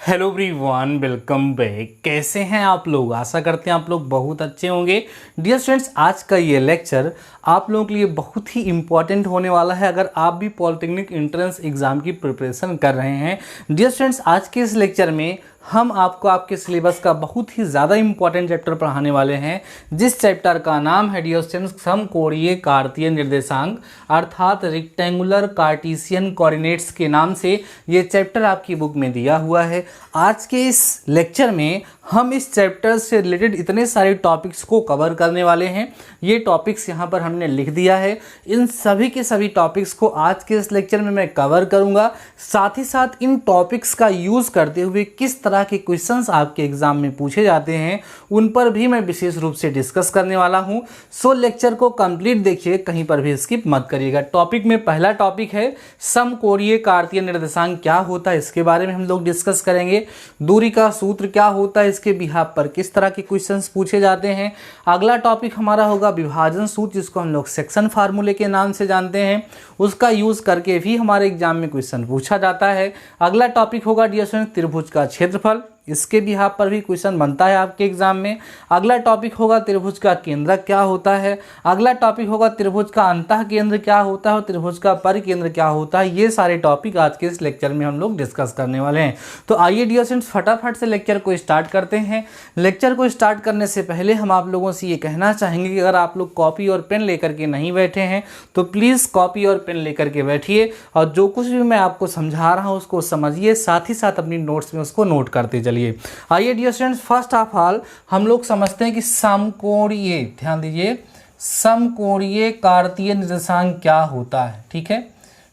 Hello everyone, welcome back. कैसे हैं आप लोग? आशा करते हैं आप लोग बहुत अच्छे होंगे। डियर स्टूडेंट्स, आज का ये लेक्चर आप लोगों के लिए बहुत ही इम्पॉर्टेंट होने वाला है अगर आप भी पॉलिटेक्निक एंट्रेंस एग्ज़ाम की प्रिपरेशन कर रहे हैं। डियर स्टूडेंट्स, आज के इस लेक्चर में हम आपको आपके सिलेबस का बहुत ही ज़्यादा इंपॉर्टेंट चैप्टर पढ़ाने वाले हैं, जिस चैप्टर का नाम है डियर स्टूडेंट्स समकोणीय कार्तीय निर्देशांक अर्थात रेक्टेंगुलर कार्टेशियन कोऑर्डिनेट्स के नाम से ये चैप्टर आपकी बुक में दिया हुआ है। आज के इस लेक्चर में हम इस चैप्टर से रिलेटेड इतने सारे टॉपिक्स को कवर करने वाले हैं। ये टॉपिक्स यहाँ पर हमने लिख दिया है। इन सभी के सभी टॉपिक्स को आज के इस लेक्चर में मैं कवर करूँगा। साथ ही साथ इन टॉपिक्स का यूज़ करते हुए किस तरह के क्वेश्चंस आपके एग्जाम में पूछे जाते हैं उन पर भी मैं विशेष रूप से डिस्कस करने वाला हूँ। सो लेक्चर को कंप्लीट देखिए, कहीं पर भी स्किप मत करिएगा। टॉपिक में पहला टॉपिक है समकोणीय कार्तीय निर्देशांक क्या होता है, इसके बारे में हम लोग डिस्कस करेंगे। दूरी का सूत्र क्या होता है, इसके बिहाफ पर किस तरह के क्वेश्चंस पूछे जाते हैं। अगला टॉपिक हमारा होगा विभाजन सूत्र, जिसको हम लोग सेक्शन फार्मूले के नाम से जानते हैं। उसका यूज़ करके भी हमारे एग्जाम में क्वेश्चन पूछा जाता है। अगला टॉपिक होगा डियर स्टूडेंट त्रिभुज का क्षेत्रफल, इसके बिहाफ पर भी क्वेश्चन बनता है आपके एग्जाम में। अगला टॉपिक होगा त्रिभुज का केंद्रक क्या होता है। अगला टॉपिक होगा त्रिभुज का अंतः केंद्र क्या होता है और त्रिभुज का परिकेंद्र क्या होता है। ये सारे टॉपिक आज के इस लेक्चर में हम लोग डिस्कस करने वाले हैं। तो आइए डियर स्टूडेंट्स फटाफट से लेक्चर को स्टार्ट करते हैं। लेक्चर को स्टार्ट करने से पहले हम आप लोगों से ये कहना चाहेंगे कि अगर आप लोग कॉपी और पेन लेकर के नहीं बैठे हैं तो प्लीज़ कॉपी और पेन लेकर के बैठिए और जो कुछ भी मैं आपको समझा रहा हूँ उसको समझिए, साथ ही साथ अपनी नोट्स में उसको नोट करते चलिए। आइए dear students, first of all हम लोग समझते हैं कि समकोणीय, ध्यान दीजिए, समकोणीय कार्तीय निर्देशांक क्या होता है। ठीक है,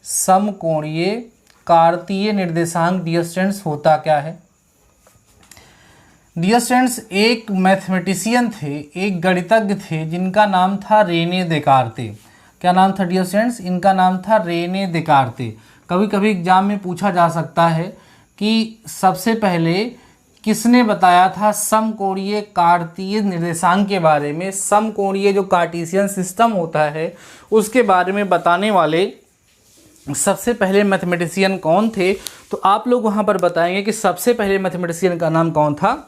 समकोणीय कार्तीय निर्देशांक डियर स्टूडेंट्स होता क्या है। डियर स्टूडेंट्स, एक मैथमेटिशियन थे, एक गणितज्ञ थे जिनका नाम था रेने देकार्ते। क्या नाम था डियर स्टूडेंट्स? इनका नाम था रेने देकार्ते। कभी कभी एग्जाम में पूछा जा सकता है कि सबसे पहले किसने बताया था समकोणीय कार्तीय निर्देशांक के बारे में, समकोणीय जो कार्टेशियन सिस्टम होता है उसके बारे में बताने वाले सबसे पहले मैथमेटिशियन कौन थे। तो आप लोग वहाँ पर बताएंगे कि सबसे पहले मैथमेटिशियन का नाम कौन था,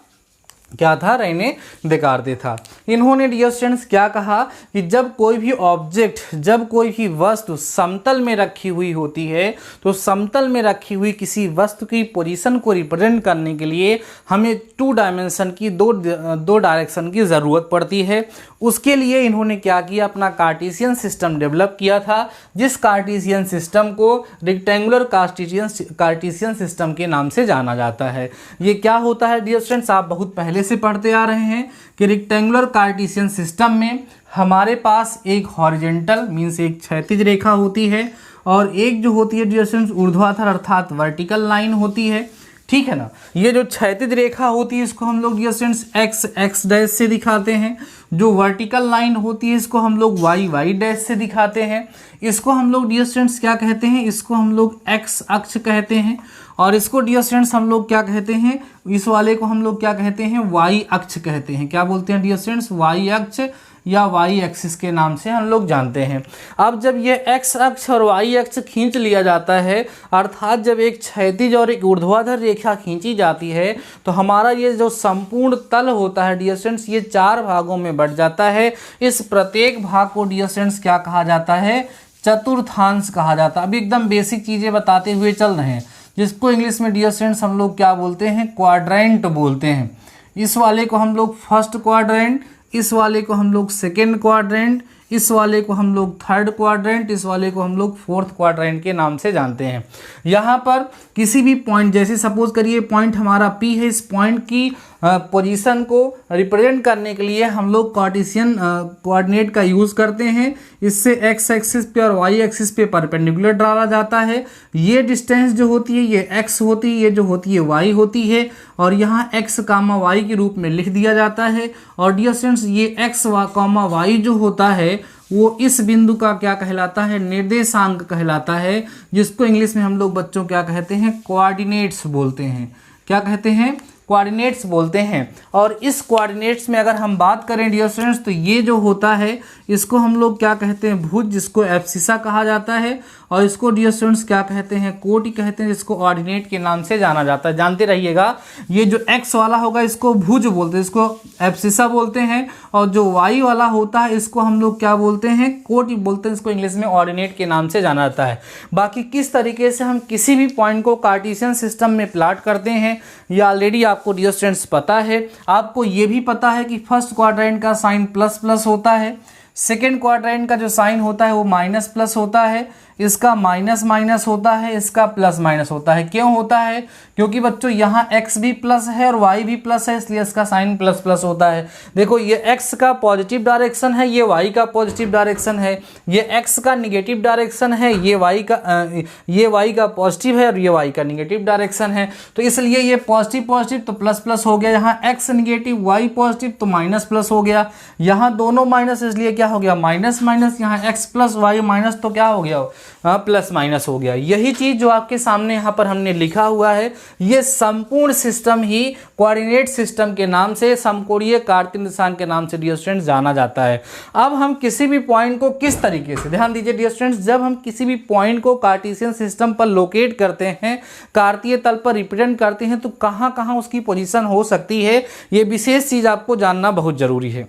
क्या था? रेने देकार्ते था। इन्होंने डियर स्टूडेंट्स क्या कहा कि जब कोई भी ऑब्जेक्ट, जब कोई भी वस्तु समतल में रखी हुई होती है तो समतल में रखी हुई किसी वस्तु की पोजीशन को रिप्रेजेंट करने के लिए हमें टू डायमेंशन की, दो डायरेक्शन की ज़रूरत पड़ती है। उसके लिए इन्होंने क्या किया, अपना कार्टेशियन सिस्टम डेवलप किया था, जिस कार्टेशियन सिस्टम को रेक्टेंगुलर कार्टेशियन सिस्टम के नाम से जाना जाता है। ये क्या होता है डियर स्टूडेंट्स, आप बहुत पहले से पढ़ते आ रहे हैं कि रेक्टेंगुलर कार्टेशियन सिस्टम में हमारे पास एक हॉरिजेंटल मींस एक क्षैतिज रेखा होती है और एक जो होती है डियर स्टूडेंट्स ऊर्ध्वाधर अर्थात वर्टिकल लाइन होती है। ठीक है ना, ये जो क्षैतिज रेखा होती है इसको हम लोग डियर स्टूडेंट्स एक्स डैश से दिखाते हैं। जो वर्टिकल लाइन होती है इसको हम लोग वाई डैश से दिखाते हैं। इसको हम लोग डियर स्टूडेंट्स क्या कहते हैं, इसको हम लोग एक्स अक्ष कहते हैं। और इसको डियर स्टूडेंट्स हम लोग क्या कहते हैं, इस वाले को हम लोग क्या कहते हैं, वाई अक्ष कहते हैं। क्या बोलते हैं डियर स्टूडेंट्स? वाई अक्ष या वाई एक्सिस के नाम से हम लोग जानते हैं। अब जब ये एक्स अक्ष और वाई अक्ष खींच लिया जाता है, अर्थात जब एक क्षैतिज और एक ऊर्ध्वाधर रेखा खींची जाती है तो हमारा ये जो संपूर्ण तल होता है डियर स्टूडेंट्स ये चार भागों में बंट जाता है। इस प्रत्येक भाग को डियर स्टूडेंट्स क्या कहा जाता है, चतुर्थांश कहा जाता है। अभी एकदम बेसिक चीज़ें बताते हुए चल रहे हैं, जिसको इंग्लिश में डियर स्टूडेंट्स हम लोग क्या बोलते हैं, क्वाड्रेंट बोलते हैं। इस वाले को हम लोग फर्स्ट क्वाड्रेंट, इस वाले को हम लोग सेकेंड क्वाड्रेंट, इस वाले को हम लोग थर्ड क्वाड्रेंट, इस वाले को हम लोग फोर्थ क्वाड्रेंट के नाम से जानते हैं। यहाँ पर किसी भी पॉइंट, जैसे सपोज करिए पॉइंट हमारा P है, इस पॉइंट की पोजीशन को रिप्रेजेंट करने के लिए हम लोग कार्टेशियन कोऑर्डिनेट का यूज़ करते हैं। इससे एक्स एक्सिस पे और वाई एक्सिस पे परपेंडिकुलर डाला जाता है। ये डिस्टेंस जो होती है ये एक्स होती है, ये जो होती है वाई होती है और यहाँ एक्स कामा वाई के रूप में लिख दिया जाता है। और डियर स्टूडेंट्स ये एक्स कामा वाई जो होता है वो इस बिंदु का क्या कहलाता है, निर्देशांक कहलाता है, जिसको इंग्लिश में हम लोग बच्चों क्या कहते हैं, कोऑर्डिनेट्स बोलते हैं। क्या कहते हैं, कोऑर्डिनेट्स बोलते हैं। और इस कोऑर्डिनेट्स में अगर हम बात करें डियर स्टूडेंट्स, तो ये जो होता है इसको हम लोग क्या कहते हैं, भुज, जिसको एब्सिसा कहा जाता है। और इसको डियर स्टूडेंट्स क्या कहते हैं, कोटि कहते हैं, जिसको ऑर्डिनेट के नाम से जाना जाता है। जानते रहिएगा, ये जो एक्स वाला होगा इसको भुज बोलते हैं, इसको एब्सिसा बोलते हैं। और जो वाई वाला होता है इसको हम लोग क्या बोलते हैं, कोटि बोलते हैं, इसको इंग्लिश में ऑर्डिनेट के नाम से जाना जाता है। बाकी किस तरीके से हम किसी भी पॉइंट को कार्टेशियन सिस्टम में प्लॉट करते हैं ये ऑलरेडी आपको डियर स्टूडेंट्स पता है। आपको ये भी पता है कि फर्स्ट क्वाड्रेंट का साइन प्लस प्लस होता है, सेकेंड क्वाड्रेंट का जो साइन होता है वो माइनस प्लस होता है, इसका माइनस माइनस होता है, इसका प्लस माइनस होता है। क्यों होता है, क्योंकि बच्चों यहाँ x भी प्लस है और y भी प्लस है, इसलिए इसका साइन प्लस प्लस होता है। देखो ये x का पॉजिटिव डायरेक्शन है, ये y का पॉजिटिव डायरेक्शन है, ये x का निगेटिव डायरेक्शन है, ये y का पॉजिटिव है और ये y का निगेटिव डायरेक्शन है। तो इसलिए ये पॉजिटिव पॉजिटिव तो प्लस प्लस हो गया, यहाँ x निगेटिव y पॉजिटिव तो माइनस प्लस हो गया, यहाँ दोनों माइनस इसलिए क्या हो गया माइनस माइनस, यहाँ x प्लस y माइनस तो क्या हो गया प्लस माइनस हो गया। यही चीज जो आपके सामने यहाँ पर हमने लिखा हुआ है, ये संपूर्ण सिस्टम ही कोऑर्डिनेट सिस्टम के नाम से, समकोणीय कार्तीय निर्देशांक के नाम से डियर स्टूडेंट्स जाना जाता है। अब हम किसी भी पॉइंट को किस तरीके से, ध्यान दीजिए डियर स्टूडेंट्स, जब हम किसी भी पॉइंट को कार्टेशियन सिस्टम पर लोकेट करते हैं, कार्तीय तल पर रिप्रेजेंट करते हैं, तो कहाँ कहाँ उसकी पोजीशन हो सकती है, ये विशेष चीज आपको जानना बहुत जरूरी है।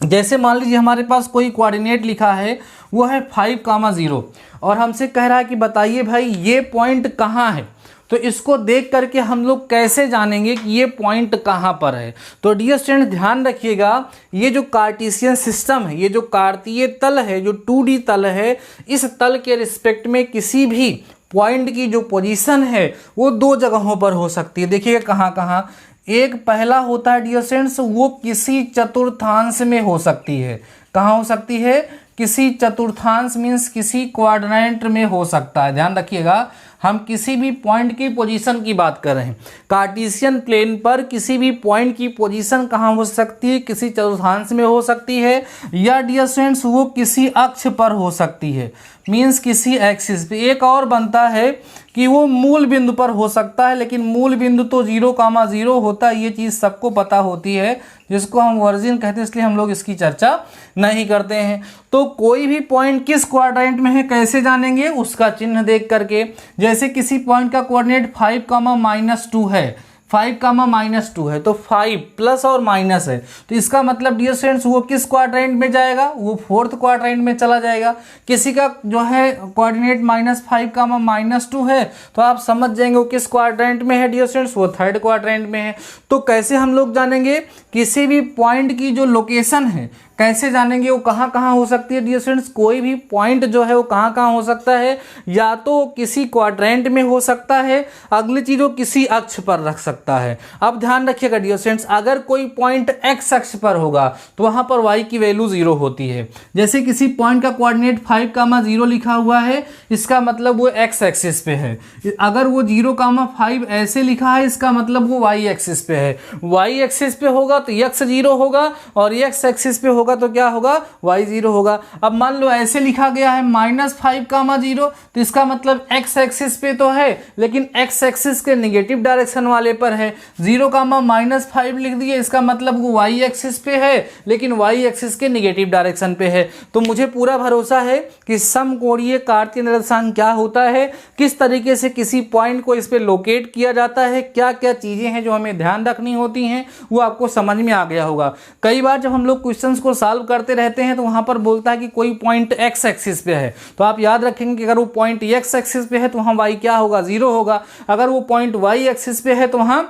जैसे मान लीजिए हमारे पास कोई कोऑर्डिनेट लिखा है, वो है 5,0 और हमसे कह रहा है कि बताइए भाई ये पॉइंट कहाँ है। तो इसको देख करके हम लोग कैसे जानेंगे कि ये पॉइंट कहाँ पर है। तो डियर स्टूडेंट ध्यान रखिएगा, ये जो कार्टेशियन सिस्टम है, ये जो कार्तीय तल है, जो 2D तल है, इस तल के रिस्पेक्ट में किसी भी पॉइंट की जो पोजीशन है वो दो जगहों पर हो सकती है। देखिएगा कहाँ कहाँ, एक पहला होता है डियर स्टूडेंट्स, वो किसी चतुर्थांश में हो सकती है। कहाँ हो सकती है, किसी चतुर्थांश मीन्स किसी क्वाड्रेंट में हो सकता है। ध्यान रखिएगा, हम किसी भी पॉइंट की पोजीशन की बात कर रहे हैं, कार्टेशियन प्लेन पर किसी भी पॉइंट की पोजीशन कहाँ हो सकती है, किसी चतुर्थांश में हो सकती है, या डियर स्टूडेंट्स वो किसी अक्ष पर हो सकती है, मीन्स किसी एक्सिस पे। एक और बनता है कि वो मूल बिंदु पर हो सकता है, लेकिन मूल बिंदु तो 0,0 होता है, ये चीज़ सबको पता होती है, जिसको हम वर्जिन कहते हैं, इसलिए हम लोग इसकी चर्चा नहीं करते हैं। तो कोई भी पॉइंट किस क्वाड्रेंट में है कैसे जानेंगे, उसका चिन्ह देख करके। जैसे किसी पॉइंट का कोऑर्डिनेट 5,-2 है, 5,-2 है, तो 5 प्लस और माइनस है, तो इसका मतलब डियर स्टूडेंट्स वो किस क्वाड्रेंट में जाएगा, वो फोर्थ क्वाड्रेंट में चला जाएगा। किसी का जो है कोऑर्डिनेट -5,-2 है, तो आप समझ जाएंगे वो किस क्वाड्रेंट में है डियर स्टूडेंट्स, वो थर्ड क्वाड्रेंट में है। तो कैसे हम लोग जानेंगे किसी भी पॉइंट की जो लोकेशन है, कैसे जानेंगे वो कहाँ कहाँ हो सकती है डियर स्टूडेंट्स। कोई भी पॉइंट जो है वो कहाँ कहाँ हो सकता है, या तो किसी क्वाड्रेंट में हो सकता है, अगली चीज वो किसी अक्ष पर रख सकता है। अब ध्यान रखिएगा डियर स्टूडेंट्स, अगर कोई पॉइंट एक्स अक्ष पर होगा तो वहां पर y की वैल्यू 0 होती है। जैसे किसी पॉइंट का कोऑर्डिनेट 5,0 लिखा हुआ है, इसका मतलब वो x एक्सिस पे है। अगर वो 0,5 ऐसे लिखा है, इसका मतलब वो y एक्सिस पे है। y एक्सिस पे होगा तो x 0 होगा, और x एक्सिस पे होगा तो क्या होगा, y 0 होगा। अब मान लो ऐसे लिखा गया है -5,0, तो इसका मतलब x एक्सिस पे तो है, लेकिन x एक्सिस के निगेटिव डायरेक्शन वाले पर है। 0,-5 लिख दिए, इसका मतलब वो y एक्सिस पे है, लेकिन y एक्सिस के निगेटिव डायरेक्शन पे है। तो मुझे पूरा भरोसा है कि समकोणीय कार्तीय निर्देशांक क्या होता है, किस तरीके से किसी पॉइंट को इस पे लोकेट किया जाता है, क्या क्या चीजें हैं जो हमें ध्यान रखनी होती हैं, वो आपको समझ में आ गया होगा। कई बार जब हम लोग क्वेश्चंस को सॉल्व करते रहते हैं तो वहां पर बोलता है कि कोई पॉइंट x एक्सिस पे है, तो आप याद रखेंगे कि अगर वो पॉइंट x एक्सिस पे है तो वहां y क्या होगा, 0 होगा। अगर वो पॉइंट y एक्सिस पे है तो वहां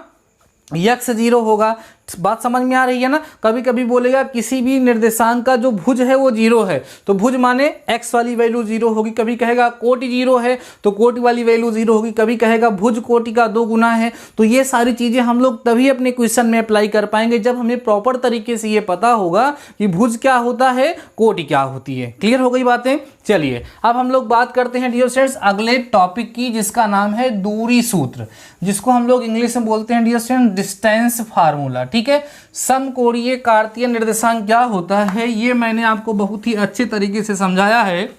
x 0 होगा। बात समझ में आ रही है ना। कभी कभी बोलेगा किसी भी निर्देशांक का जो भुज है वो 0 है, तो भुज माने x वाली वैल्यू 0 होगी। कभी कहेगा कोटि 0 है तो कोटि वाली वैल्यू 0 होगी। कभी कहेगा भुज कोटि का 2 गुना है। तो ये सारी चीजें हम लोग तभी अपने क्वेश्चन में अप्लाई कर पाएंगे जब हमें प्रॉपर तरीके से ये पता होगा कि भुज क्या होता है, कोटि क्या होती है। क्लियर हो गई बातें। चलिए अब हम लोग बात करते हैं डियर स्टूडेंट्स अगले टॉपिक की, जिसका नाम है दूरी सूत्र, जिसको हम लोग इंग्लिश में बोलते हैं डियर स्टूडेंट डिस्टेंस फार्मूला। ठीक है, समकोणीय कार्तीय निर्देशांक क्या होता है ये मैंने आपको बहुत ही अच्छे तरीके से समझाया है।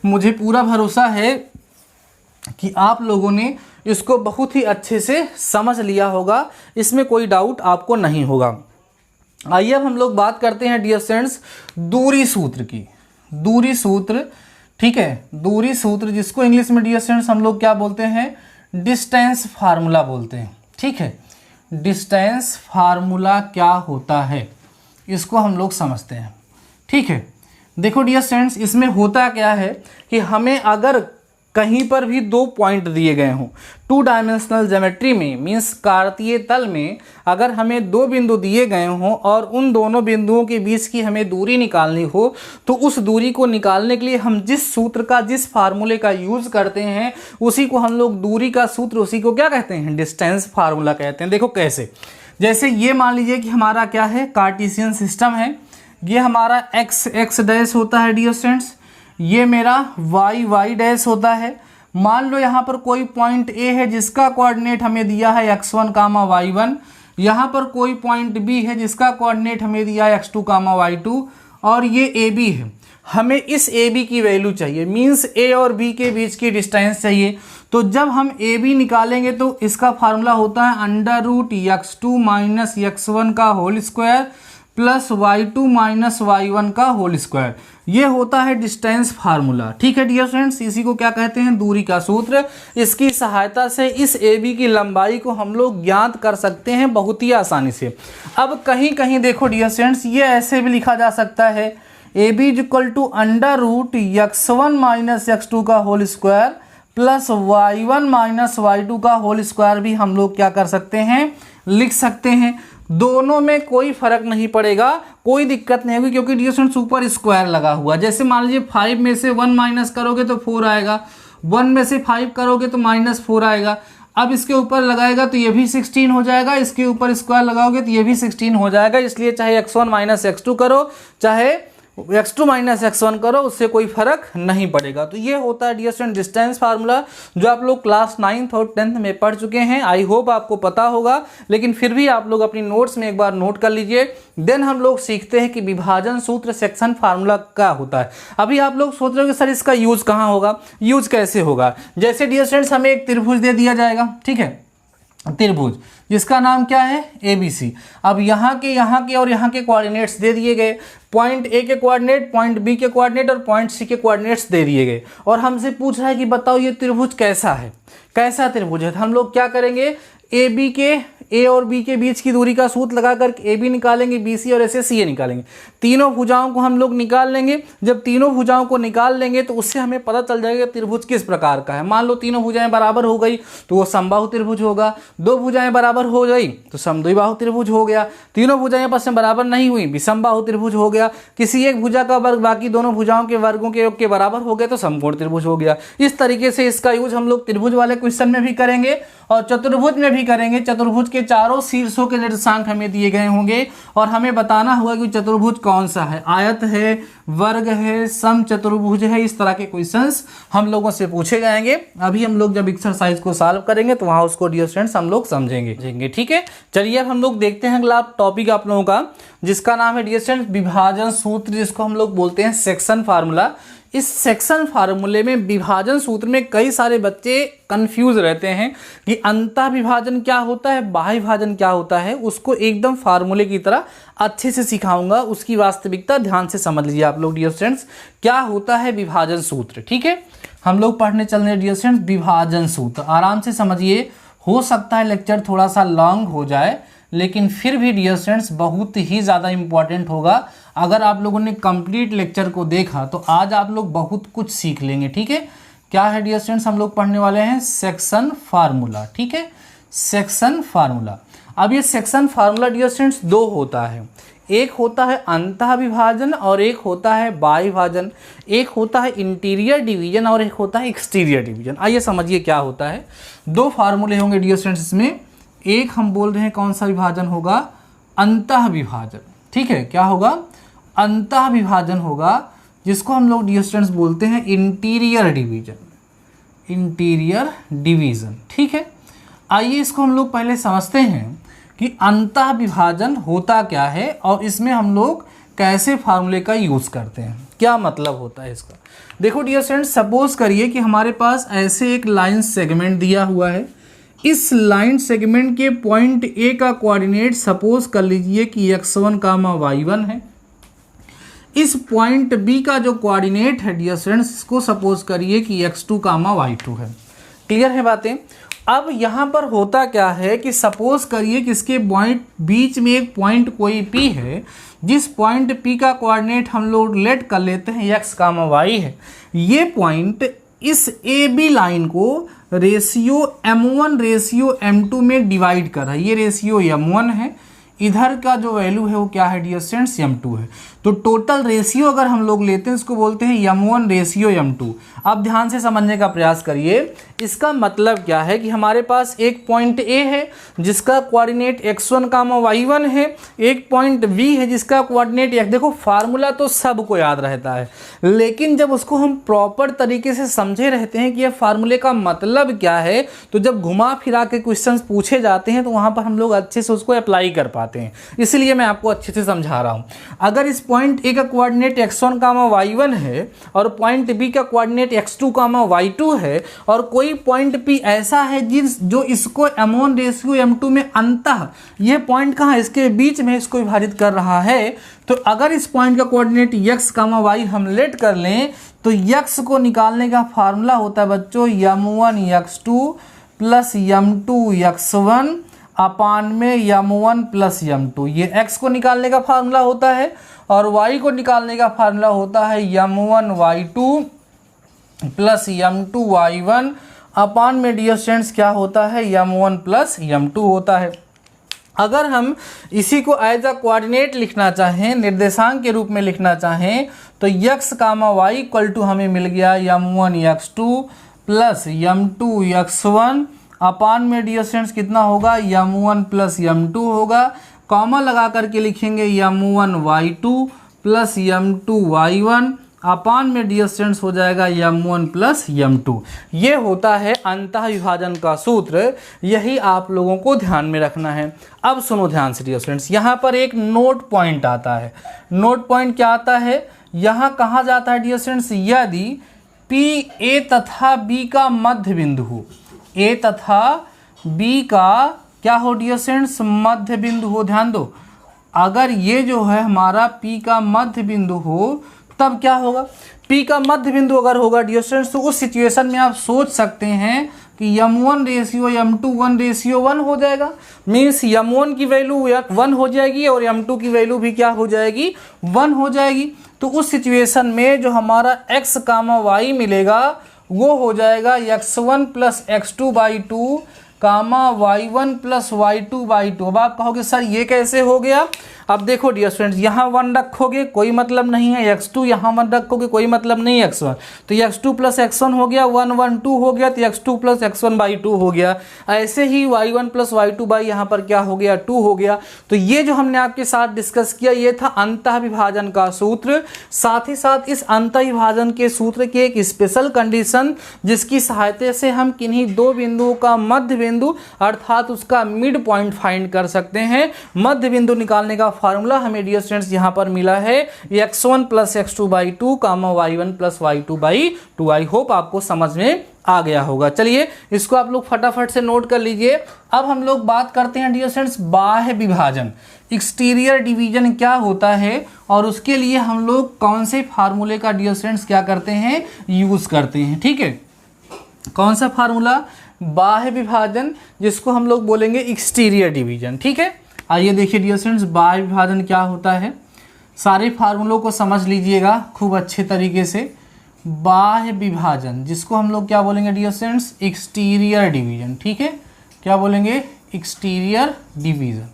मुझे पूरा भरोसा है कि आप लोगों ने इसको बहुत ही अच्छे से समझ लिया होगा, इसमें कोई डाउट आपको नहीं होगा। आइए अब हम लोग बात करते हैं डियर स्टूडेंट्स दूरी सूत्र की। दूरी सूत्र, ठीक है, दूरी सूत्र जिसको इंग्लिश में डियर स्टूडेंट्स हम लोग क्या बोलते हैं, डिस्टेंस फार्मूला बोलते हैं। ठीक है, डिस्टेंस फार्मूला क्या होता है इसको हम लोग समझते हैं। ठीक है, देखो डियर स्टूडेंट्स इसमें होता क्या है कि हमें अगर कहीं पर भी दो पॉइंट दिए गए हों, टू डायमेंशनल ज्योमेट्री में मीन्स कार्तीय तल में अगर हमें दो बिंदु दिए गए हों और उन दोनों बिंदुओं के बीच की हमें दूरी निकालनी हो, तो उस दूरी को निकालने के लिए हम जिस सूत्र का, जिस फार्मूले का यूज़ करते हैं उसी को हम लोग दूरी का सूत्र, उसी को क्या कहते हैं, डिस्टेंस फार्मूला कहते हैं। देखो कैसे, जैसे ये मान लीजिए कि हमारा क्या है, कार्टेशियन सिस्टम है, ये हमारा x डैश होता है डियर स्टूडेंट्स, ये मेरा y डैश होता है। मान लो यहाँ पर कोई पॉइंट A है जिसका कोऑर्डिनेट हमें दिया है x1, y1, यहाँ पर कोई पॉइंट B है जिसका कोऑर्डिनेट हमें दिया है x2, y2, और ये AB है। हमें इस AB की वैल्यू चाहिए, मीन्स A और B के बीच की डिस्टेंस चाहिए। तो जब हम AB निकालेंगे तो इसका फार्मूला होता है √x2 - x1 का whole square plus y2 - y1 का होल स्क्वायर। ये होता है डिस्टेंस फार्मूला। ठीक है डियर फ्रेंड्स, इसी को क्या कहते हैं, दूरी का सूत्र। इसकी सहायता से इस AB की लंबाई को हम लोग ज्ञात कर सकते हैं बहुत ही आसानी से। अब कहीं कहीं देखो डियर फ्रेंड्स, ये ऐसे भी लिखा जा सकता है AB = √x1 - x2 का whole square plus y1 - y2 का होल स्क्वायर भी हम लोग क्या कर सकते हैं, लिख सकते हैं। दोनों में कोई फर्क नहीं पड़ेगा, कोई दिक्कत नहीं होगी, क्योंकि डियर स्टूडेंट्स ऊपर स्क्वायर लगा हुआ। जैसे मान लीजिए 5 में से 1 माइनस करोगे तो 4 आएगा, 1 में से 5 करोगे तो -4 आएगा। अब इसके ऊपर लगाएगा तो ये भी 16 हो जाएगा, इसके ऊपर स्क्वायर लगाओगे तो ये भी 16 हो जाएगा। इसलिए चाहे x1 - x2 करो, चाहे x2 - x1 करो, उससे कोई फर्क नहीं पड़ेगा। तो ये होता है डियर स्टूडेंट डिस्टेंस फार्मूला, जो आप लोग क्लास 9th और 10th में पढ़ चुके हैं। आई होप आपको पता होगा, लेकिन फिर भी आप लोग अपनी नोट्स में एक बार नोट कर लीजिए। देन हम लोग सीखते हैं कि विभाजन सूत्र, सेक्शन फार्मूला क्या होता है। अभी आप लोग सोच रहे हो कि सर इसका यूज कहाँ होगा, यूज कैसे होगा। जैसे डियर स्टूडेंट्स हमें एक त्रिभुज दे दिया जाएगा, ठीक है, त्रिभुज जिसका नाम क्या है, ABC। अब यहाँ के और यहाँ के कोऑर्डिनेट्स दे दिए गए, पॉइंट A के कोऑर्डिनेट, पॉइंट B के कोऑर्डिनेट और पॉइंट C के कोऑर्डिनेट्स दे दिए गए, और हमसे पूछ रहा है कि बताओ ये त्रिभुज कैसा है, कैसा त्रिभुज है। तो हम लोग क्या करेंगे, A और B के बीच की दूरी का सूत्र लगाकर AB निकालेंगे, BC और ऐसे CA निकालेंगे। तीनों भुजाओं को हम लोग निकाल लेंगे। जब तीनों भुजाओं को निकाल लेंगे तो उससे हमें पता चल जाएगा त्रिभुज किस प्रकार का है। मान लो तीनों भुजाएं बराबर हो गई तो वो समबाहु त्रिभुज होगा, दो भुजाएं बराबर हो गई तो समद्विबाहु त्रिभुज हो गया, तीनों भुजाएं आपस में बराबर नहीं हुई विषमबाहु त्रिभुज हो गया, किसी एक भुजा का वर्ग बाकी दोनों भुजाओं के वर्गों के योग के बराबर हो गया तो समकोण त्रिभुज हो गया। इस तरीके से इसका यूज हम लोग त्रिभुज वाले क्वेश्चन में भी करेंगे और चतुर्भुज में भी करेंगे। चतुर्भुज के चारों शीर्षों के निर्देशांक हमें दिए गए होंगे और हमें बताना होगा कि चतुर्भुज कौन सा है, आयत है, वर्ग है, समचतुर्भुज है। इस तरह के क्वेश्चंस हम लोगों से पूछे जाएंगे। अभी हम लोग जब एक्सरसाइज को सॉल्व करेंगे तो वहां उसको डियर स्टूडेंट्स हम लोग समझेंगे। ठीक है, चलिए अब हम लोग देखते हैं अगला टॉपिक आप लोगों का, जिसका नाम है डियर स्टूडेंट्स विभाजन सूत्र, जिसको हम लोग बोलते हैं सेक्शन फार्मूला। इस सेक्शन फार्मूले में, विभाजन सूत्र में कई सारे बच्चे कंफ्यूज रहते हैं कि अंतः विभाजन क्या होता है, बाह्य विभाजन क्या होता है। उसको एकदम फार्मूले की तरह अच्छे से सिखाऊंगा, उसकी वास्तविकता ध्यान से समझ लीजिए आप लोग डियर स्टूडेंट्स, क्या होता है विभाजन सूत्र। ठीक है, हम लोग पढ़ने चल रहे हैं डियर स्टूडेंट्स विभाजन सूत्र। आराम से समझिए, हो सकता है लेक्चर थोड़ा सा लॉन्ग हो जाए, लेकिन फिर भी डियर स्टूडेंट्स बहुत ही ज़्यादा इंपॉर्टेंट होगा। अगर आप लोगों ने कंप्लीट लेक्चर को देखा तो आज आप लोग बहुत कुछ सीख लेंगे। ठीक है, क्या है डियर स्टूडेंट्स, हम लोग पढ़ने वाले हैं सेक्शन फार्मूला। ठीक है, सेक्शन फार्मूला। अब ये सेक्शन फार्मूला डियर स्टूडेंट्स दो होता है, एक होता है अंतः विभाजन और एक होता है बाह्य विभाजन, एक होता है इंटीरियर डिवीजन और एक होता है एक्सटीरियर डिवीजन। आइए समझिए क्या होता है। दो फार्मूले होंगे डियर स्टूडेंट्स इसमें, एक हम बोल रहे हैं कौन सा विभाजन होगा, अंतः विभाजन। ठीक है, क्या होगा, अंतः विभाजन होगा, जिसको हम लोग डियर स्टूडेंट्स बोलते हैं इंटीरियर डिवीजन, इंटीरियर डिवीजन। ठीक है, आइए इसको हम लोग पहले समझते हैं कि अंतः विभाजन होता क्या है और इसमें हम लोग कैसे फार्मूले का यूज़ करते हैं, क्या मतलब होता है इसका। देखो डियर स्टूडेंट्स, सपोज करिए कि हमारे पास ऐसे एक लाइन सेगमेंट दिया हुआ है, इस लाइन सेगमेंट के पॉइंट ए का कोऑर्डिनेट सपोज कर लीजिए कि x1 कामा y1 है। इस पॉइंट बी का जो कोऑर्डिनेट है डियर स्टूडेंट्स, इसको सपोज करिए कि x2 कामा y2 है। क्लियर है बातें। अब यहाँ पर होता क्या है कि सपोज करिए कि इसके पॉइंट बीच में एक पॉइंट कोई P है, जिस पॉइंट P का कोऑर्डिनेट हम लोग लेट कर लेते हैं x कामा y है। ये पॉइंट इस AB लाइन को रेशियो m1 रेशियो m2 में डिवाइड कर रहा है। ये रेशियो m1 है, इधर का जो वैल्यू है वो क्या है डियर स्टूडेंट्स, m2 है। तो टोटल रेशियो अगर हम लोग लेते हैं इसको बोलते हैं m1 रेशियो m2। अब ध्यान से समझने का प्रयास करिए। इसका मतलब क्या है कि हमारे पास एक पॉइंट A है जिसका कोऑर्डिनेट x1 कामा y1 है, एक पॉइंट B है जिसका कोऑर्डिनेट x। देखो फार्मूला तो सबको याद रहता है, लेकिन जब उसको हम प्रॉपर तरीके से समझे रहते हैं कि यह फार्मूले का मतलब क्या है, तो जब घुमा फिरा के क्वेश्चंस पूछे जाते हैं तो वहाँ पर हम लोग अच्छे से उसको अप्लाई कर पाते हैं। इसलिए मैं आपको अच्छे से समझा रहा हूँ। अगर इस पॉइंट ए का कोऑर्डिनेट x1 कामा y1 है और पॉइंट बी का कोऑर्डिनेट x2 कामा y2 है, और कोई पॉइंट P ऐसा है जो इसको m1 रेशियो m2 में अंतः ये पॉइंट कहाँ इसके बीच में इसको विभाजित कर रहा है, तो अगर इस पॉइंट का कोऑर्डिनेट x कामा y हम लेट कर लें तो x को निकालने का फार्मूला होता है बच्चों m1 x2 plus m2 x1 अपान में m1 प्लस m2। ये x को निकालने का फार्मूला होता है, और y को निकालने का फार्मूला होता है m1 y2 plus m2 y1 अपान में डियर स्टूडेंट्स क्या होता है, m1 प्लस m2 होता है। अगर हम इसी को एज अ कोऑर्डिनेट लिखना चाहें, निर्देशांक के रूप में लिखना चाहें, तो x comma y equal to हमें मिल गया m1 x2 plus m2 x1 अपान में डियर स्टूडेंट्स कितना होगा, m1 प्लस m2 होगा। कॉमा लगा करके लिखेंगे m1 y2 plus m2 y1 अपान में डियर स्टूडेंट्स हो जाएगा m1 प्लस m2। ये होता है अंतः विभाजन का सूत्र, यही आप लोगों को ध्यान में रखना है। अब सुनो ध्यान से डियर स्टूडेंट्स, यहाँ पर एक नोट पॉइंट आता है। नोट पॉइंट क्या आता है, यहाँ कहा जाता है डियर स्टूडेंट्स, यदि P A तथा B का मध्य बिंदु हो, A तथा B का क्या हो डियर स्टूडेंट्स, मध्य बिंदु हो। ध्यान दो, अगर ये जो है हमारा P का मध्य बिंदु हो तब क्या होगा, P का मध्य बिंदु अगर होगा डियर स्टूडेंट्स, तो उस सिचुएशन में आप सोच सकते हैं कि m1 रेशियो m2 1 रेशियो 1 हो जाएगा। मीन्स m1 की वैल्यू 1 हो जाएगी और m2 की वैल्यू भी क्या हो जाएगी, 1 हो जाएगी। तो उस सिचुएशन में जो हमारा x कामा y मिलेगा वो हो जाएगा x1 plus x2 by 2 comma y1 plus y2 by 2। अब आप कहोगे सर ये कैसे हो गया। अब देखो डियर स्टूडेंट्स, यहाँ 1 रखोगे कोई मतलब नहीं है, x2 यहाँ 1 रखोगे कोई मतलब नहीं है x1, तो x2 प्लस x1 हो गया 1 1 2 हो गया, तो x2 प्लस x1 बाई 2 हो गया। ऐसे ही y1 प्लस y2 बाई यहाँ पर क्या हो गया, 2 हो गया। तो ये जो हमने आपके साथ डिस्कस किया ये था अंतः विभाजन का सूत्र। साथ ही साथ इस अंतः विभाजन के सूत्र की एक स्पेशल कंडीशन, जिसकी सहायता से हम किन्हीं दो बिंदुओं का मध्य बिंदु अर्थात उसका मिड पॉइंट फाइंड कर सकते हैं। मध्य बिंदु निकालने का फार्मूला हमें डियर स्टूडेंट्स यहाँ पर मिला है x1 plus x2 by 2 comma y1 plus y2 by 2। I hope आपको समझ में आ गया होगा। चलिए इसको आप लोग फटाफट से नोट कर लीजिए। अब हम लोग बात करते हैं डियर स्टूडेंट्स बाह्य विभाजन, एक्सटीरियर डिवीजन क्या होता है, और उसके लिए हम लोग कौन से फार्मूले का डियर स्टूडेंट्स क्या करते हैं, यूज करते हैं। ठीक है, कौन सा फार्मूला, बाह्य विभाजन, जिसको हम लोग बोलेंगे एक्सटीरियर डिवीजन। ठीक है, आइए देखिए डियर स्टूडेंट्स बाह्य विभाजन क्या होता है। सारे फार्मूलों को समझ लीजिएगा खूब अच्छे तरीके से। बाह्य विभाजन जिसको हम लोग क्या बोलेंगे डियर स्टूडेंट्स, एक्सटीरियर डिवीजन। ठीक है, क्या बोलेंगे, एक्सटीरियर डिवीजन।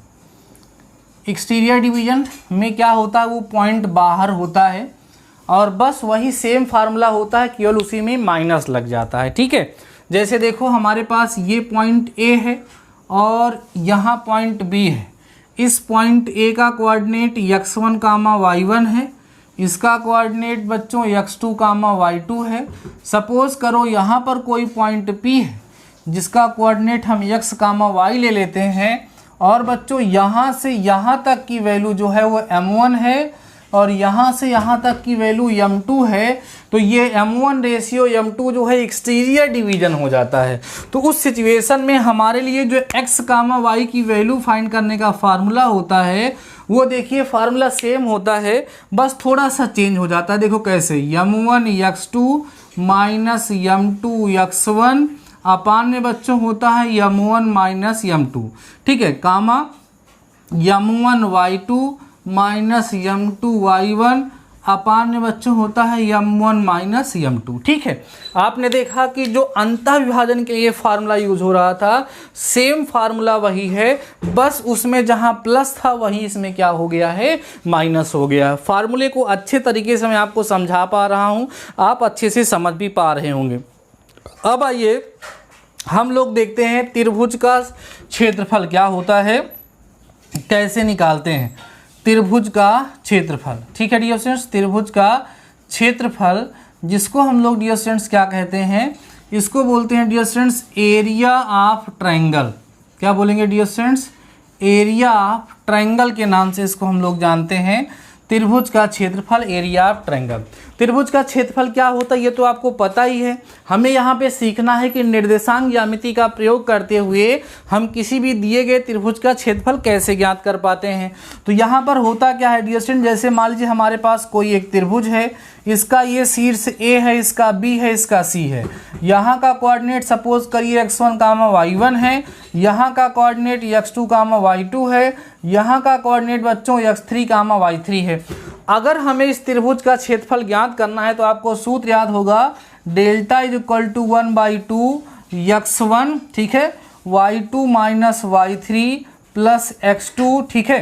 एक्सटीरियर डिवीजन में क्या होता है, वो पॉइंट बाहर होता है और बस वही सेम फार्मूला होता है, केवल उसी में माइनस लग जाता है। ठीक है, जैसे देखो हमारे पास ये पॉइंट A है और यहाँ पॉइंट B है। इस पॉइंट A का कोऑर्डिनेट x1 कामा y1 है, इसका कोऑर्डिनेट बच्चों x2 कामा y2 है। सपोज करो यहाँ पर कोई पॉइंट P है जिसका कोऑर्डिनेट हम x कामा y ले लेते हैं, और बच्चों यहाँ से यहाँ तक की वैल्यू जो है वो m1 है, और यहाँ से यहाँ तक की वैल्यू m2 है, तो ये m1 रेशियो m2 जो है एक्सटीरियर डिवीजन हो जाता है। तो उस सिचुएशन में हमारे लिए जो x कामा y की वैल्यू फाइंड करने का फार्मूला होता है वो देखिए फार्मूला सेम होता है, बस थोड़ा सा चेंज हो जाता है। देखो कैसे, m1 x2 minus m2 x1 अपान में बच्चों होता है m1 माइनस m2, ठीक है, कामा m1 y2 minus m2 y1 अपान में बच्चों होता है m1 माइनस m2, ठीक है। आपने देखा कि जो अंतः विभाजन के लिए फार्मूला यूज हो रहा था सेम फार्मूला वही है, बस उसमें जहां प्लस था वहीं इसमें क्या हो गया है, माइनस हो गया। फार्मूले को अच्छे तरीके से मैं आपको समझा पा रहा हूं, आप अच्छे से समझ भी पा रहे होंगे। अब आइए हम लोग देखते हैं त्रिभुज का क्षेत्रफल क्या होता है, कैसे निकालते हैं त्रिभुज का क्षेत्रफल। ठीक है डियर स्टूडेंट्स, त्रिभुज का क्षेत्रफल जिसको हम लोग डियर स्टूडेंट्स क्या कहते हैं, इसको बोलते हैं dear students area of triangle. क्या बोलेंगे dear students, area of triangle के नाम से इसको हम लोग जानते हैं। त्रिभुज का क्षेत्रफल, एरिया ऑफ ट्रायंगल। त्रिभुज का क्षेत्रफल क्या होता है ये तो आपको पता ही है। हमें यहाँ पे सीखना है कि निर्देशांक ज्यामिति का प्रयोग करते हुए हम किसी भी दिए गए त्रिभुज का क्षेत्रफल कैसे ज्ञात कर पाते हैं। तो यहाँ पर होता क्या है डियर स्टूडेंट, जैसे मान लीजिए हमारे पास कोई एक त्रिभुज है, इसका ये शीर्ष A है, इसका B है, इसका C है। यहाँ का कोऑर्डिनेट सपोज करिए x1 कामा y1 है, यहाँ का कोऑर्डिनेट x2 कामा y2 है, यहाँ का कोऑर्डिनेट बच्चों x3 कामा y3 है। अगर हमें इस त्रिभुज का क्षेत्रफल ज्ञात करना है तो आपको सूत्र याद होगा, delta is equal to 1/2 x1, ठीक है, y2 minus y3 plus x2, ठीक है,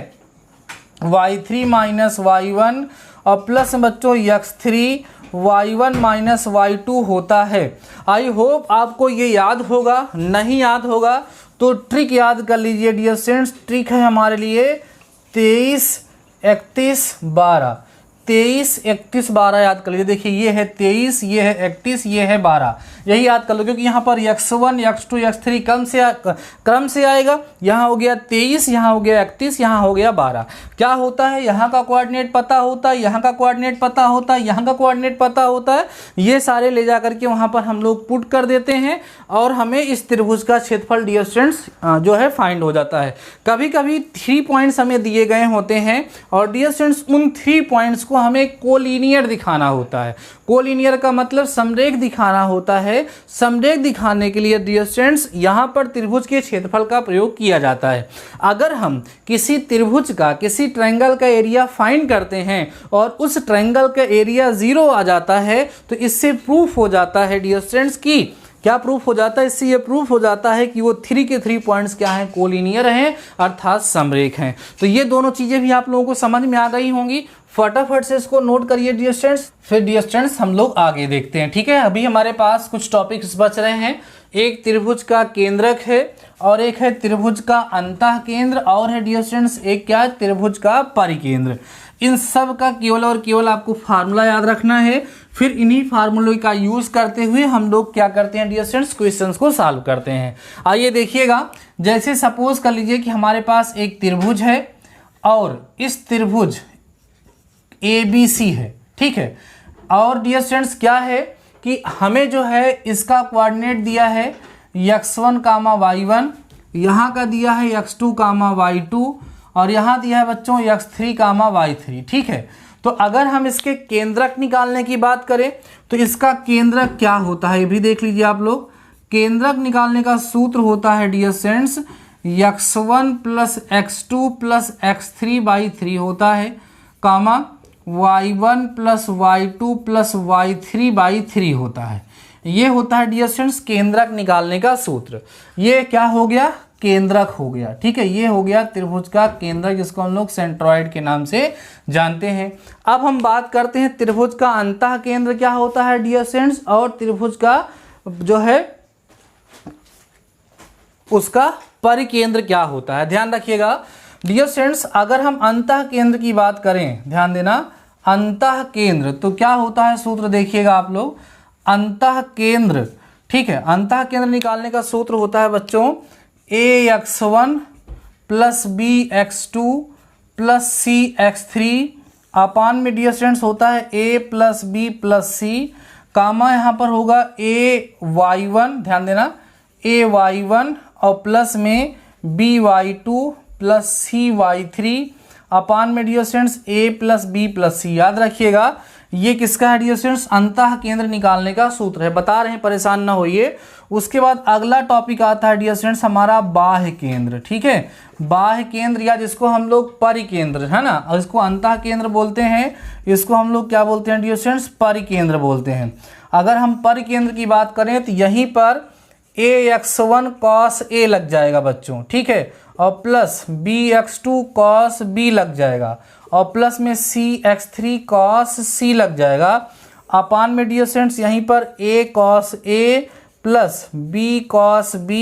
y3 माइनस y1 और प्लस बच्चों x3 y1 माइनस y2 होता है। आई होप आपको ये याद होगा, नहीं याद होगा तो ट्रिक याद कर लीजिए डियर स्टूडेंट्स। ट्रिक है हमारे लिए 23 31 12, 23 31 12 याद कर लीजिए। देखिए ये है 23, ये है 31, ये है 12, यही याद कर लो क्योंकि यहाँ पर x1 x2 x3 क्रम से आएगा। यहाँ हो गया 23, यहाँ हो गया 31, यहाँ हो गया 12। क्या होता है, यहाँ का कोऑर्डिनेट पता होता है, यहाँ का कोऑर्डिनेट पता होता है, यहाँ का कोऑर्डिनेट पता होता है, ये सारे ले जा करके वहाँ पर हम लोग पुट कर देते हैं और हमें इस त्रिभुज का क्षेत्रफल डियर स्टूडेंट्स जो है फाइंड हो जाता है। कभी कभी 3 पॉइंट्स हमें दिए गए होते हैं और डियर स्टूडेंट्स उन 3 पॉइंट्स को हमें कोलिनियर दिखाना होता है। कोलिनियर का मतलब समरेख दिखाना होता है। समरेख दिखाने के लिए डियर स्टूडेंट्स यहाँ पर त्रिभुज के क्षेत्रफल का प्रयोग किया जाता है। अगर हम किसी त्रिभुज का, किसी ट्रायंगल का एरिया फाइंड करते हैं और उस ट्रायंगल का एरिया 0 आ जाता है तो इससे प्रूफ हो जाता है डियर स्टूडेंट्स की, क्या प्रूफ हो जाता है, इससे ये प्रूफ हो जाता है कि वो 3 के 3 पॉइंट्स क्या हैं, कोलिनियर हैं अर्थात समरेख हैं। तो ये दोनों चीज़ें भी आप लोगों को समझ में आ गई होंगी। फटाफट से इसको नोट करिए डियर स्टूडेंट्स, फिर डियर स्टूडेंट्स हम लोग आगे देखते हैं। ठीक है, अभी हमारे पास कुछ टॉपिक्स बच रहे हैं। एक त्रिभुज का केंद्रक है और एक है त्रिभुज का अंतः केंद्र और है डियर स्टूडेंट्स एक क्या है, त्रिभुज का परिकेंद्र। इन सब का केवल और केवल आपको फार्मूला याद रखना है, फिर इन्हीं फार्मूले का यूज करते हुए हम लोग क्या करते हैं डियर स्टूडेंट्स, क्वेश्चंस को सॉल्व करते हैं। आइए देखिएगा, जैसे सपोज कर लीजिए कि हमारे पास एक त्रिभुज है और इस त्रिभुज ABC है, ठीक है, और डियर स्टूडेंट्स क्या है कि हमें जो है इसका कोऑर्डिनेट दिया है x1 कामा y1, यहाँ का दिया है x2 कामा y2 और यहाँ दिया है बच्चों x3 कामा y3, ठीक है। तो अगर हम इसके केंद्रक निकालने की बात करें तो इसका केंद्रक क्या होता है ये भी देख लीजिए आप लोग। केंद्रक निकालने का सूत्र होता है dear students x1 plus x2 plus x3/3 होता है, कामा y1 plus y2 plus y3/3 होता है। ये होता है डियर स्टूडेंट्स केंद्रक निकालने का सूत्र। ये क्या हो गया, केंद्रक हो गया, ठीक है। ये हो गया त्रिभुज का केंद्रक जिसको हम लोग सेंट्रॉइड के नाम से जानते हैं। अब हम बात करते हैं त्रिभुज का अंतः केंद्र क्या होता है डियर स्टूडेंट्स और त्रिभुज का जो है उसका परिकेंद्र क्या होता है। ध्यान रखिएगा डियर स्टूडेंट्स, अगर हम अंतः केंद्र की बात करें, ध्यान देना, अंतः केंद्र तो क्या होता है, सूत्र देखिएगा आप लोग। अंतः केंद्र, ठीक है, अंतः केंद्र निकालने का सूत्र होता है बच्चों ax1 plus bx2 plus cx3 अपान में डियर स्टूडेंट्स होता है ए प्लस बी प्लस सी, कामा यहाँ पर होगा ए वाई वन, ध्यान देना ए वाई वन और प्लस में बी वाई टू प्लस सी वाई थ्री, अपान में डियर स्टूडेंट्स ए प्लस बी प्लस सी। याद रखिएगा ये किसका है डियर स्टूडेंट्स, अंतः केंद्र निकालने का सूत्र है, बता रहे हैं परेशान ना होइए। उसके बाद अगला टॉपिक आता है डियर स्टूडेंट्स हमारा बाह्य केंद्र, ठीक है, बाह्य केंद्र या जिसको हम लोग परिकेंद्र, है ना, और इसको अंतः केंद्र बोलते हैं, इसको हम लोग क्या बोलते हैं डियर स्टूडेंट्स, परिकेंद्र बोलते हैं। अगर हम परिकेंद्र की बात करें तो यहीं पर ax1 cos a लग जाएगा बच्चों, ठीक है, और प्लस bx2 cos b लग जाएगा, और प्लस में cx3 cos c लग जाएगा, अपान में डियर स्टूडेंट्स यहीं पर a cos a plus b cos b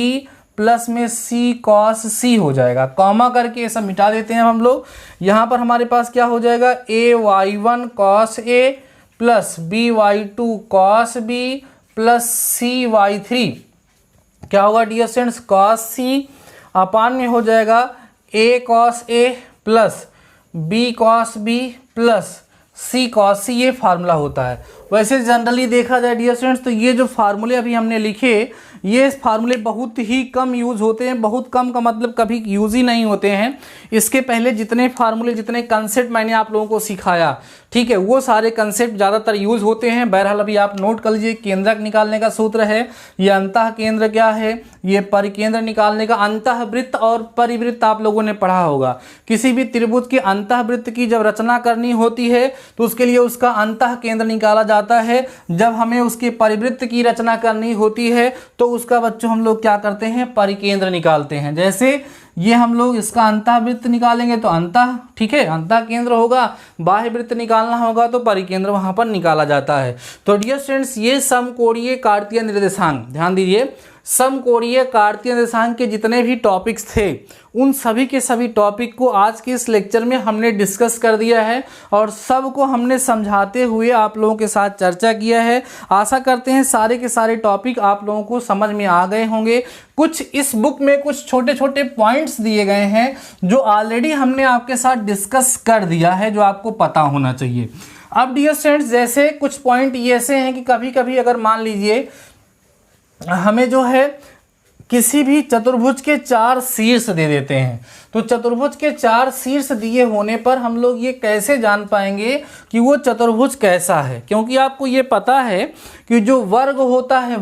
plus में c cos c हो जाएगा। कॉमा करके ये सब मिटा देते हैं हम लोग। यहाँ पर हमारे पास क्या हो जाएगा, a y1 cos a plus b y2 cos b plus c y3 क्या होगा डियर स्टूडेंट्स, cos c, अपान में हो जाएगा a cos a plus b cos b plus c cos c, ये फार्मूला होता है। वैसे जनरली देखा जाए डियर स्टूडेंट्स तो ये जो फार्मूले अभी हमने लिखे ये फार्मूले बहुत ही कम यूज़ होते हैं, बहुत कम का मतलब कभी यूज़ ही नहीं होते हैं। इसके पहले जितने फार्मूले जितने कंसेप्ट मैंने आप लोगों को सिखाया, ठीक है, वो सारे कंसेप्ट ज़्यादातर यूज़ होते हैं। बहरहाल अभी आप नोट कर लीजिए, केंद्रक निकालने का सूत्र है, ये अंतः केंद्र क्या है, ये परिकेंद्र निकालने का, अंतःवृत्त और परिवृत्त आप लोगों ने पढ़ा होगा। किसी भी त्रिभुज के अंतःवृत्त की जब रचना करनी होती है तो उसके लिए उसका अंतः केंद्र निकाला जाता है। जब हमें उसके परिवृत्त की रचना करनी होती है तो उसका बच्चों हम लोग क्या करते हैं, परिकेंद्र निकालते हैं। जैसे ये हम लोग इसका अंतःवृत्त निकालेंगे तो अंतः, ठीक है, अंतः केंद्र होगा, बाह्य वृत्त निकालना होगा तो परिकेंद्र वहां पर निकाला जाता है। तो डियर स्टूडेंट्स ये समकोणीय कार्तीय निर्देशांक, ध्यान दीजिए, समकोणीय कार्तीय निर्देशांक के जितने भी टॉपिक्स थे उन सभी के सभी टॉपिक को आज के इस लेक्चर में हमने डिस्कस कर दिया है और सबको हमने समझाते हुए आप लोगों के साथ चर्चा किया है। आशा करते हैं सारे के सारे टॉपिक आप लोगों को समझ में आ गए होंगे। कुछ इस बुक में कुछ छोटे छोटे पॉइंट्स दिए गए हैं जो ऑलरेडी हमने आपके साथ डिस्कस कर दिया है, जो आपको पता होना चाहिए। अब डियर स्टूडेंट्स जैसे कुछ पॉइंट ये ऐसे हैं कि कभी कभी अगर मान लीजिए हमें जो है किसी भी चतुर्भुज के 4 शीर्ष दे देते हैं, तो चतुर्भुज के 4 शीर्ष दिए होने पर हम लोग ये कैसे जान पाएंगे कि वो चतुर्भुज कैसा है, क्योंकि आपको ये पता है कि जो वर्ग होता है,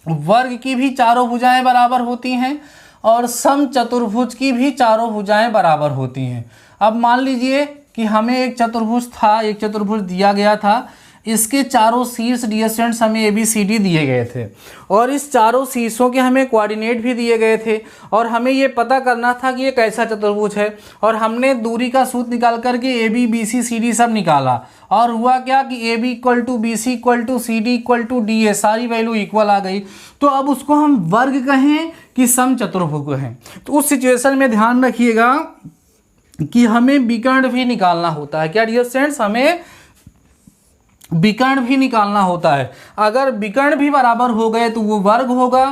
वर्ग की भी चारों भुजाएं बराबर होती हैं और सम चतुर्भुज की भी चारों भुजाएं बराबर होती हैं। अब मान लीजिए कि हमें एक चतुर्भुज था, एक चतुर्भुज दिया गया था, इसके चारों शीर्ष डियर स्टूडेंट्स हमें ABCD दिए गए थे और इस चारों शीर्षों के हमें कोऑर्डिनेट भी दिए गए थे और हमें ये पता करना था कि ये कैसा चतुर्भुज है। और हमने दूरी का सूत्र निकाल करके AB BC CD सब निकाला और हुआ क्या कि AB = BC = CD = DA, सारी वैल्यू इक्वल आ गई। तो अब उसको हम वर्ग कहें कि सम चतुर्भुज कहें, तो उस सिचुएशन में ध्यान रखिएगा कि हमें विकर्ण भी निकालना होता है। क्या डियर स्टूडेंट्स, हमें विकर्ण भी निकालना होता है। अगर विकर्ण भी बराबर हो गए तो वो वर्ग होगा,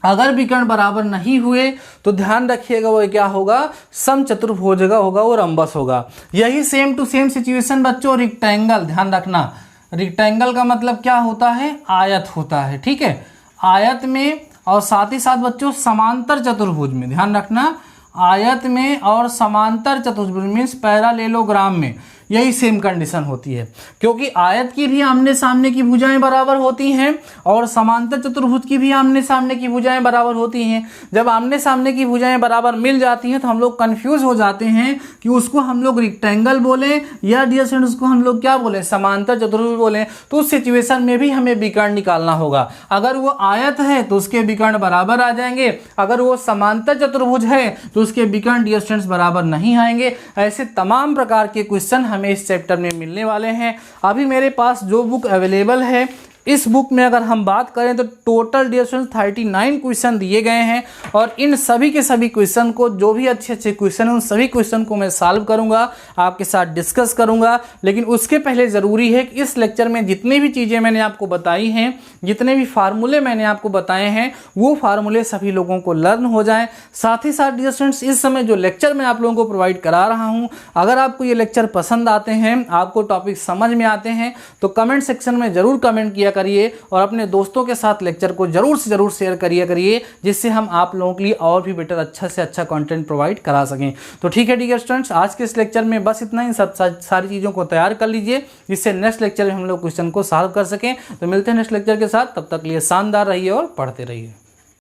अगर विकर्ण बराबर नहीं हुए तो ध्यान रखिएगा वो क्या होगा, सम चतुर्भुज होगा, वो रंबस होगा। यही सेम टू सेम सिचुएशन बच्चों रेक्टेंगल, ध्यान रखना, रेक्टेंगल का मतलब क्या होता है, आयत होता है, ठीक है, आयत में और साथ ही साथ बच्चों समांतर चतुर्भुज में, ध्यान रखना, आयत में और समांतर चतुर्भुज मीन्स पैरालेलोग्राम में यही सेम कंडीशन होती है, क्योंकि आयत की भी आमने सामने की भुजाएं बराबर होती हैं और समांतर चतुर्भुज की भी आमने सामने की भुजाएं बराबर होती हैं। जब आमने सामने की भुजाएं बराबर मिल जाती हैं तो हम लोग कंफ्यूज हो जाते हैं कि उसको हम लोग रेक्टेंगल बोलें या डियर स्टूडेंट्स उसको हम लोग क्या बोलें, समांतर चतुर्भुज बोलें। तो उस सिचुएशन में भी हमें विकर्ण निकालना होगा। अगर वो आयत है तो उसके विकर्ण बराबर आ जाएंगे, अगर वो समांतर चतुर्भुज है तो उसके विकर्ण डियर स्टूडेंट्स बराबर नहीं आएंगे। ऐसे तमाम प्रकार के क्वेश्चन हमें इस चैप्टर में मिलने वाले हैं। अभी मेरे पास जो बुक अवेलेबल है इस बुक में अगर हम बात करें तो टोटल डियर स्टूडेंट्स 39 क्वेश्चन दिए गए हैं और इन सभी के सभी क्वेश्चन को, जो भी अच्छे अच्छे क्वेश्चन हैं उन सभी क्वेश्चन को मैं सॉल्व करूंगा, आपके साथ डिस्कस करूंगा। लेकिन उसके पहले ज़रूरी है कि इस लेक्चर में जितनी भी चीज़ें मैंने आपको बताई हैं, जितने भी फार्मूले मैंने आपको बताए हैं, वो फार्मूले सभी लोगों को लर्न हो जाएं। साथ ही साथ डियर स्टूडेंट्स इस समय जो लेक्चर मैं आप लोगों को प्रोवाइड करा रहा हूँ, अगर आपको ये लेक्चर पसंद आते हैं, आपको टॉपिक समझ में आते हैं, तो कमेंट सेक्शन में ज़रूर कमेंट किया करिए और अपने दोस्तों के साथ लेक्चर को ज़रूर से ज़रूर शेयर करिए, जिससे हम आप लोगों के लिए और भी बेटर अच्छा से अच्छा कंटेंट प्रोवाइड करा सकें। तो ठीक है डियर स्टूडेंट्स, आज के इस लेक्चर में बस इतना ही। सब सारी चीज़ों को तैयार कर लीजिए, जिससे नेक्स्ट लेक्चर में हम लोग क्वेश्चन को सॉल्व कर सकें। तो मिलते हैं नेक्स्ट लेक्चर के साथ, तब तक लिए शानदार रहिए और पढ़ते रहिए।